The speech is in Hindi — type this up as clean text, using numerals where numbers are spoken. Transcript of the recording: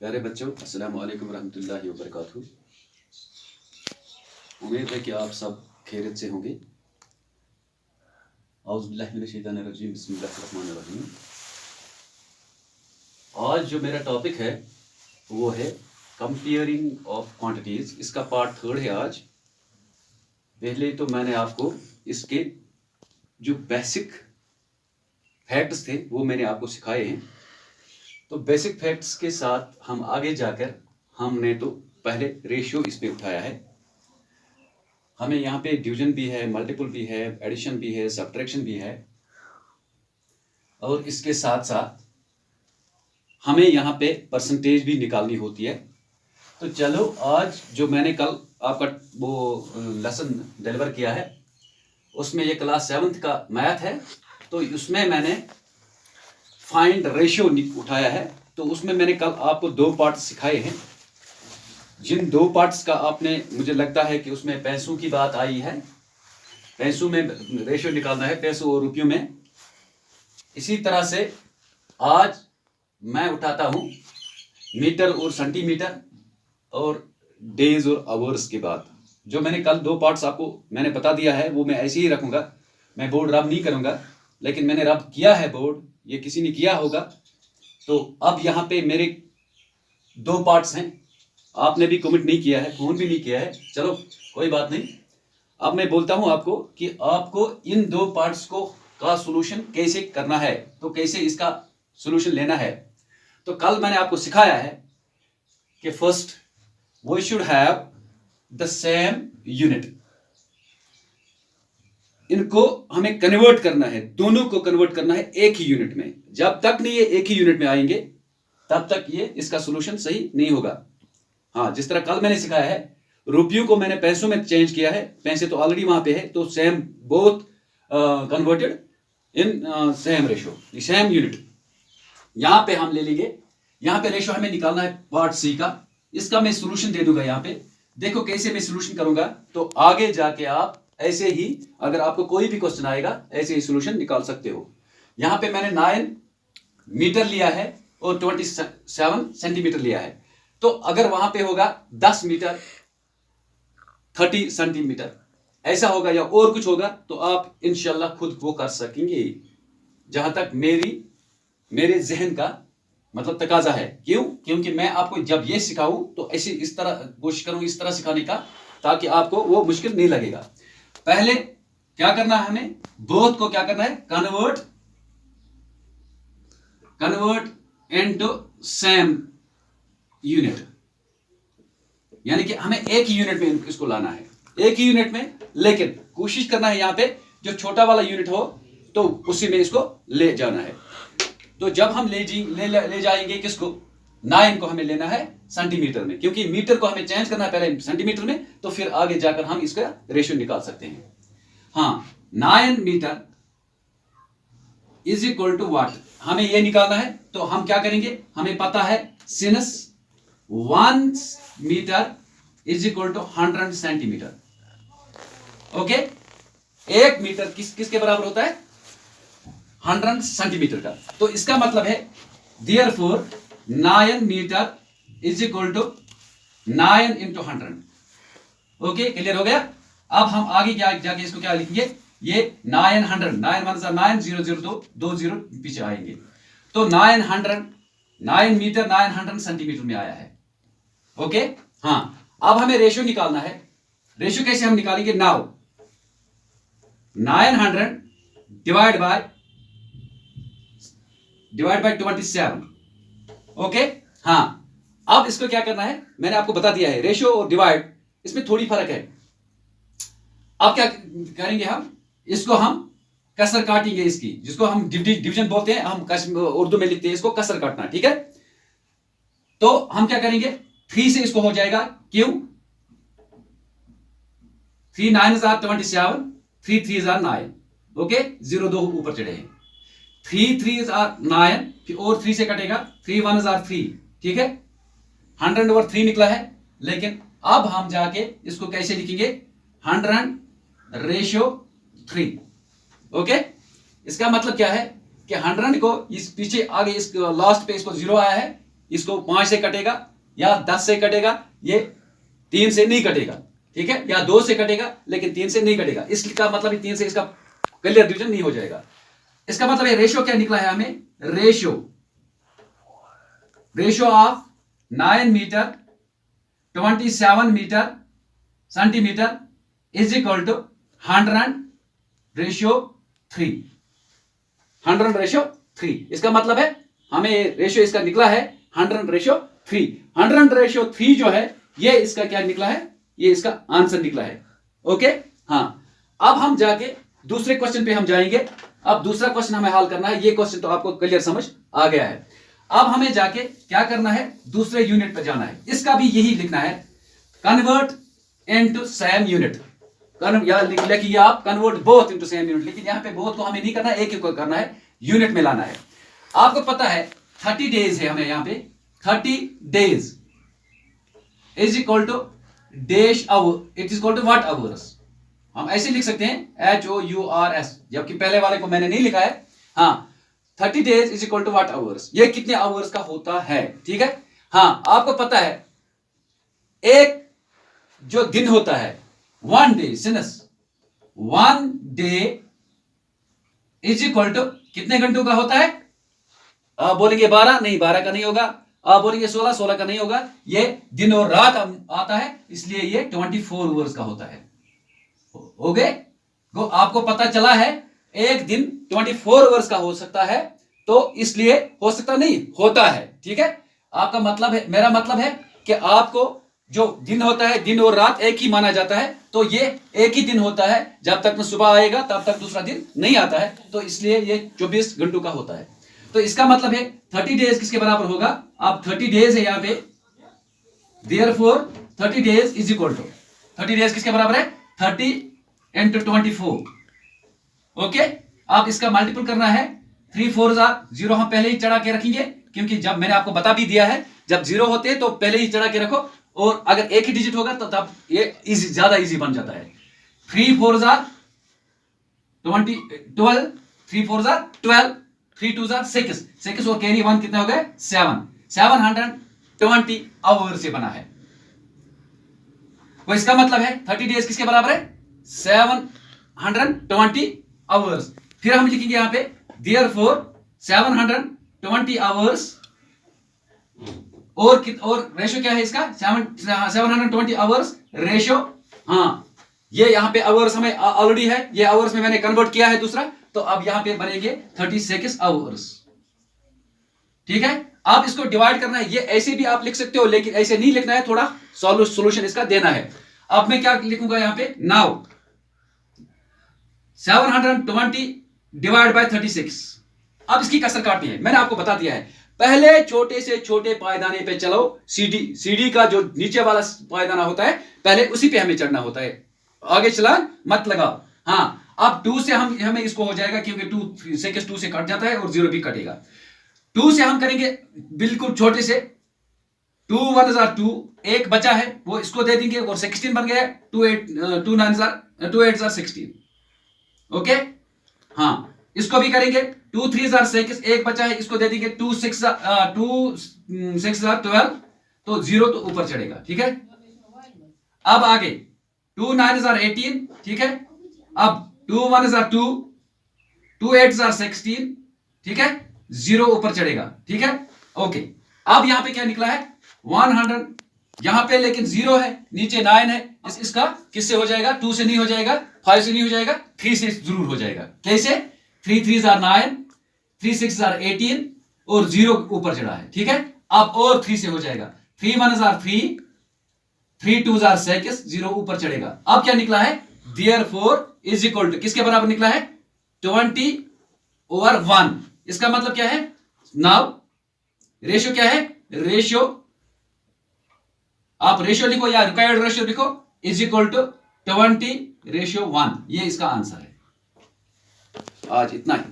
प्यारे बच्चों, अस्सलाम वालेकुम रहमतुल्लाहि व बरकातहू। उम्मीद है कि आप सब खैरियत से होंगे। औज़ु बिल्लाहि मिनश शैतानिर रजीम, बिस्मिल्लाहिर रहमानिर रहीम। आज जो मेरा टॉपिक है वो है कंपेयरिंग ऑफ क्वांटिटीज़। इसका पार्ट 3 है आज। पहले तो मैंने आपको इसके जो बेसिक फैक्ट्स थे वो मैंने आपको सिखाए हैं। तो बेसिक फैक्ट्स के साथ हम आगे जाकर हमने तो पहले रेशियो इस पे उठाया है। हमें यहाँ पे डिवीजन भी है, मल्टीपल भी है, एडिशन भी है, सब्ट्रैक्शन भी है, और इसके साथ साथ हमें यहाँ पे परसेंटेज भी निकालनी होती है। तो चलो, आज जो मैंने कल आपका वो लेसन डिलीवर किया है उसमें ये क्लास 7th का मैथ है। तो उसमें मैंने फाइंड रेशियो उठाया है। तो उसमें मैंने कल आपको 2 पार्ट सिखाए हैं। जिन 2 पार्ट्स का आपने, मुझे लगता है कि उसमें पैसों की बात आई है, पैसों में रेशियो निकालना है, पैसों और रुपयों में। इसी तरह से आज मैं उठाता हूं मीटर और सेंटीमीटर और डेज और आवर्स की बात। जो मैंने कल 2 पार्ट्स आपको मैंने बता दिया है वो मैं ऐसे ही रखूंगा। मैं बोर्ड रब नहीं करूंगा, लेकिन मैंने रब किया है बोर्ड, ये किसी ने किया होगा। तो अब यहाँ पे मेरे 2 पार्ट्स हैं। आपने भी कमेंट नहीं किया है, फोन भी नहीं किया है, चलो कोई बात नहीं। अब मैं बोलता हूं आपको कि आपको इन 2 पार्ट्स को का सॉल्यूशन कैसे करना है, तो कैसे इसका सॉल्यूशन लेना है। तो कल मैंने आपको सिखाया है कि first we should have the same unit. इनको हमें कन्वर्ट करना है, दोनों को कन्वर्ट करना है एक ही यूनिट में। जब तक नहीं ये एक ही यूनिट में आएंगे तब तक ये इसका सॉल्यूशन सही नहीं होगा। हाँ, जिस तरह कल मैंने सिखाया है, रुपयों को मैंने पैसों में चेंज किया है। पैसे तो ऑलरेडी वहां पे है, तो same both converted in same ratio, same unit. यहां पे हम ले लेंगे, यहां पे रेशियो हमें निकालना है पार्ट सी का। इसका मैं सॉल्यूशन दे दूंगा। यहां पे देखो कैसे मैं सॉल्यूशन करूंगा, तो आगे जाके आप ऐसे ही, अगर आपको कोई भी क्वेश्चन आएगा ऐसे ही सॉल्यूशन निकाल सकते हो। यहां पे मैंने 9 मीटर लिया है और 27 सेंटीमीटर लिया है। तो अगर वहां पे होगा 10 मीटर 30 सेंटीमीटर ऐसा होगा या और कुछ होगा, तो आप इंशाल्लाह खुद वो कर सकेंगे, जहां तक मेरे जहन का मतलब तकाजा है। क्यों? क्योंकि मैं आपको जब ये सिखाऊं तो ऐसे इस तरह कोशिश करूं, इस तरह सिखाने का, ताकि आपको वो मुश्किल नहीं लगेगा। पहले क्या करना है, हमें बोथ को क्या करना है, कन्वर्ट इनटू सेम यूनिट। यानी कि हमें एक ही यूनिट में इसको लाना है, एक ही यूनिट में। लेकिन कोशिश करना है यहां पे जो छोटा वाला यूनिट हो तो उसी में इसको ले जाना है। तो जब हम ले जाएंगे किसको, 9 को हमें लेना है सेंटीमीटर में, क्योंकि मीटर को हमें चेंज करना है पहले सेंटीमीटर में, तो फिर आगे जाकर हम इसका रेशियो निकाल सकते हैं। हाँ, 9 metre is equal to what, हमें यह निकालना है। तो हम क्या करेंगे, हमें पता है since 1 metre is equal to 100 centimetre. Okay, 1 metre किसके बराबर होता है, 100 सेंटीमीटर का। तो इसका मतलब है therefore 9 metre is equal to 9 into 100। Okay, clear हो गया। अब हम आगे जाके इसको क्या लिखेंगे, ये 900, 9 1 9, 0 0 2 0 पीछे आएंगे। तो 9 मीटर 900 सेंटीमीटर में आया है। ओके, हाँ, अब हमें रेशियो निकालना है। रेशियो कैसे हम निकालेंगे, नाउ 900 डिवाइड बाय 27। ओके, हाँ, अब इसको क्या करना है, मैंने आपको बता दिया है, रेशियो और डिवाइड इसमें थोड़ी फर्क है। अब क्या करेंगे, हम इसको हम कसर काटेंगे इसकी, जिसको हम डिवीजन बोलते हैं, हम उर्दू में लिखते हैं इसको कसर काटना, ठीक है। तो हम क्या करेंगे, 3 से इसको हो जाएगा, क्यों, 3 9 27, 3 3 9। ओके, 0 2 ऊपर चढ़े हैं, 3 3 9, फिर और 3 से कटेगा, 3 1 3, ठीक है, 100 ओवर 3 निकला है। लेकिन अब हम जाके इसको कैसे लिखेंगे, 100 रेशियो 3। ओके, इसका मतलब क्या है कि 100 को इस पीछे आगे इस लास्ट पे इसको 0 आया है, इसको 5 से कटेगा या 10 से कटेगा, ये 3 से नहीं कटेगा, ठीक है, या 2 से कटेगा लेकिन 3 से नहीं कटेगा। इसका मतलब 3 से इसका क्लियर डिवीजन नहीं हो जाएगा। इसका मतलब ये रेशियो क्या निकला है हमें, ratio of 9 metre 27 metre centimetre is equal to 100 ratio 3। 100 ratio 3, इसका मतलब है हमें रेशियो इसका निकला है 100 रेशियो 3। 100 रेशियो 3 जो है ये इसका क्या निकला है, ये इसका आंसर निकला है। ओके, हाँ, अब हम जाके दूसरे क्वेश्चन पे हम जाएंगे। अब दूसरा क्वेश्चन हमें हल करना है। ये क्वेश्चन तो आपको क्लियर समझ आ गया है। अब हमें जाके क्या करना है, दूसरे यूनिट पर जाना है। इसका भी यही लिखना है, कन्वर्ट इनटू सेम यूनिट। या लिखिए आप convert both into same unit, लेकिन यहां पे बोथ को हमें नहीं करना, एक ही को करना है, यूनिट में लाना है। आपको पता है 30 डेज है हमें यहां पे, 30 days is equal to dash hour, it is equal to what hours. हम ऐसे लिख सकते हैं HOURS, जबकि पहले वाले को मैंने नहीं लिखा है। हाँ, 30 days is equal to what hours, ये कितने आवर्स का होता है, ठीक है। हाँ, आपको पता है एक जो दिन होता है 1 day, since 1 day is equal to कितने घंटों का होता है। आप बोलेंगे 12, नहीं 12 का नहीं होगा। आप बोलेंगे 16, 16 का नहीं होगा। ये दिन और रात आता है, इसलिए ये 24 आवर्स का होता है। हो गए, तो आपको पता चला है एक दिन 24 आवर्स का हो सकता है, तो इसलिए हो सकता नहीं, होता है, ठीक है। आपका मतलब है, मेरा मतलब है कि आपको जो दिन होता है, दिन और रात एक ही माना जाता है, तो ये एक ही दिन होता है। जब तक सुबह आएगा तब तक दूसरा दिन नहीं आता है, तो इसलिए ये 24 घंटों का होता है। तो इसका मतलब है 30 डेज किसके बराबर होगा, आप 30 डेज है यहां पे, therefore 30 days is equal to 30 days किसके बराबर है, 30 इंटू 24। ओके, आप इसका मल्टीपल करना है, 3 4 0 हम पहले ही चढ़ा के रखेंगे, क्योंकि जब मैंने आपको बता भी दिया है जब 0 होते हैं तो पहले ही चढ़ा के रखो, और अगर एक ही डिजिट होगा तो तब ये इजी, ज्यादा इजी बन जाता है। 3 4 20 12, 3 4 12, 3 2 6 6 और कैरी 1 कितने हो गए, 7 720 आवर से बना है। तो इसका मतलब है 30 डेज किसके बराबर है, 720 आवर्स। फिर हम लिखेंगे यहां पे देयरफॉर 720 आवर्स, और रेशियो क्या है इसका, 720 आवर्स रेशियो। हाँ, ये यहां पे आवर्स हमें ऑलरेडी है, ये आवर्स में मैंने कन्वर्ट किया है दूसरा, तो अब यहां पे बनेंगे 36 आवर्स, ठीक है। आप इसको डिवाइड करना है, ये ऐसे भी आप लिख सकते हो, लेकिन ऐसे नहीं लिखना है, थोड़ा सॉल्यूशन इसका देना है। अब मैं क्या लिखूंगा यहां पे, नाउ 720 डिवाइड बाय 36। अब इसकी कसर काटनी है, मैंने आपको बता दिया है। पहले छोटे से छोटे पायदाने पे चलो, सीढ़ी का जो नीचे वाला पायदाना होता है पहले उसी पे हमें चढ़ना होता है, आगे छलांग मत लगाओ। हाँ, अब 2 से हमें इसको हो जाएगा, क्योंकि 2 सेकंड 2 से कट जाता है और 0 भी कटेगा। 2 से हम करेंगे बिल्कुल छोटे से, 2 1 2, एक बचा है वो इसको दे देंगे और 16 बन गया, 2 8 16। ओके, हाँ, इसको भी करेंगे, 2 3 6, एक बचा है इसको दे देंगे, 2 6 12, तो 0 तो ऊपर चढ़ेगा, ठीक है। अब आगे 2 9 18, ठीक है। अब 2 1 2, 2 8 16, ठीक है, 0 ऊपर चढ़ेगा, ठीक है। ओके, अब यहां पे क्या निकला है 100, यहां पे लेकिन 0 है, नीचे 9 है, इसका किससे हो जाएगा, 2 से नहीं हो जाएगा, 5 से नहीं हो जाएगा, 3 से जरूर हो जाएगा। कैसे, 3 3 9, 3 6 18 और 0 ऊपर चढ़ा है, ठीक है। अब और 3 से हो जाएगा, 3 1 3, 3 2 6, 0 ऊपर चढ़ेगा। अब क्या निकला है, देयरफॉर इज इक्वल टू किसके बराबर निकला है, 20/1। इसका मतलब क्या है, नाउ रेशियो क्या है, रेशियो, आप रेशियो लिखो या रिक्वायर्ड रेशियो लिखो, इज इक्वल टू 20/1। ये इसका आंसर है। आज इतना ही।